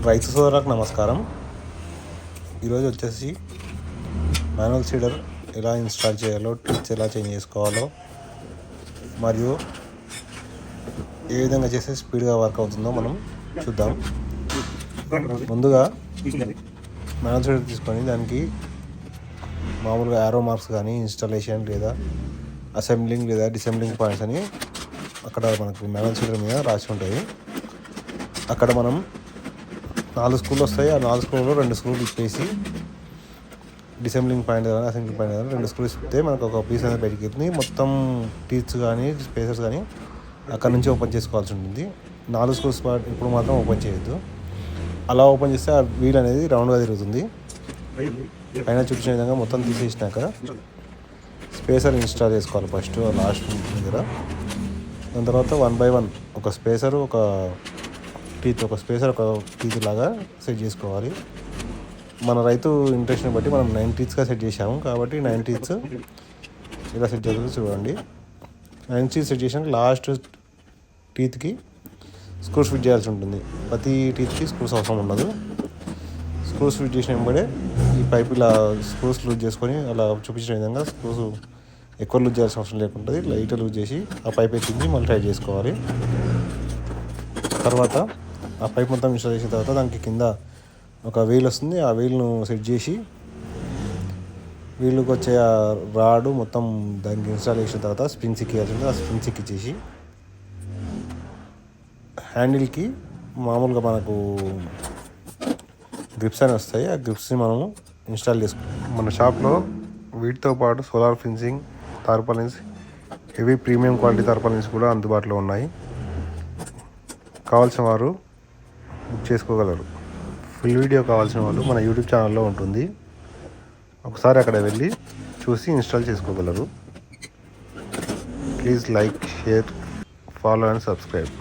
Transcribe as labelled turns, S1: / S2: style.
S1: రైతు సోదరులకు నమస్కారం. ఈరోజు వచ్చేసి మాన్యువల్ సీడర్ ఎలా ఇన్స్టాల్ చేయాలో, ట్రిప్స్ ఎలా చేంజ్ చేసుకోవాలో, మరియు ఏ విధంగా చేస్తే స్పీడ్గా వర్క్ అవుతుందో మనం చూద్దాం. ముందుగా మాన్యువల్ సీడర్ తీసుకొని దానికి మామూలుగా యారో మార్క్స్ కానీ, ఇన్స్టాలేషన్ లేదా అసెంబ్లింగ్ లేదా డిసెంబ్లింగ్ పాయింట్స్ అని అక్కడ మనకు మాన్యువల్ సీడర్ మీద రాసి ఉంటాయి. అక్కడ మనం 4 స్క్రూలు వస్తాయి. ఆ 4 స్క్రూలో 2 స్క్రూలు ఇప్పేసి డిసెంబ్లింగ్ పాయింట్ కానీ అసెంబ్లింగ్ పాయింట్ కానీ 2 స్క్రూలు ఇస్తే మనకు ఒక పీస్ అనేది బయటికి వెళ్తుంది. మొత్తం టీత్స్ కానీ స్పేసర్స్ కానీ అక్కడ నుంచి ఓపెన్ చేసుకోవాల్సి ఉంటుంది. 4 స్క్రూస్ ఇప్పుడు మాత్రం ఓపెన్ చేయొద్దు. అలా ఓపెన్ చేస్తే ఆ వీల్ అనేది రౌండ్గా తిరుగుతుంది. పైన చూపించిన విధంగా మొత్తం తీసేసినాక స్పేసర్ ఇన్స్టాల్ చేసుకోవాలి ఫస్ట్ లాస్ట్ దగ్గర. దాని తర్వాత 1 by 1 ఒక స్పేసర్, ఒక టీత్ లాగా సెట్ చేసుకోవాలి. మన రైతు ఇంట్రెస్ట్ని బట్టి మనం 9 టీత్స్గా సెట్ చేసాము కాబట్టి 9 టీత్స్ ఇలా సెట్ చేయాలి. చూడండి, 9 టీత్స్ సెట్ చేసినాక లాస్ట్ టీత్కి స్క్రూస్ ఫిట్ చేయాల్సి ఉంటుంది. ప్రతి టీత్కి స్క్రూస్ అవసరం ఉండదు. స్క్రూస్ ఫిట్ చేసిన వెంబడే ఈ పైప్ ఇలా స్క్రూస్ లూజ్ చేసుకొని అలా చూపించిన విధంగా స్క్రూస్ ఎక్కువ లూజ్ చేయాల్సిన అవసరం లేకుంటుంది. లైట్ లూజ్ చేసి ఆ పైప్ ఎక్కించి మళ్ళీ టైట్ చేసుకోవాలి. తర్వాత ఆ పైప్ మొత్తం ఇన్స్టాల్ చేసిన తర్వాత దానికి కింద ఒక వీల్ వస్తుంది. ఆ వీల్ను సెట్ చేసి వీళ్ళకి వచ్చే ఆ రాడు మొత్తం దానికి ఇన్స్టాల్ చేసిన తర్వాత స్ప్రింగ్స్ ఎక్కియాల్సింది. ఆ స్ప్రింగ్స్ ఎక్కించేసి హ్యాండిల్కి మామూలుగా మనకు గ్రిప్స్ అని వస్తాయి. ఆ గ్రిప్స్ని మనము ఇన్స్టాల్ చేసుకుంటాం. మన షాప్లో వీటితో పాటు solar fencing, tarpaulins, heavy premium quality tarpaulins కూడా అందుబాటులో ఉన్నాయి. కావాల్సిన వారు బుక్ చేసుకోగలరు. ఫుల్ వీడియో కావాల్సిన వాళ్ళు మన యూట్యూబ్ ఛానల్లో ఉంటుంది. ఒకసారి అక్కడ వెళ్ళి చూసి ఇన్స్టాల్ చేసుకోగలరు. Please like, share, follow and subscribe.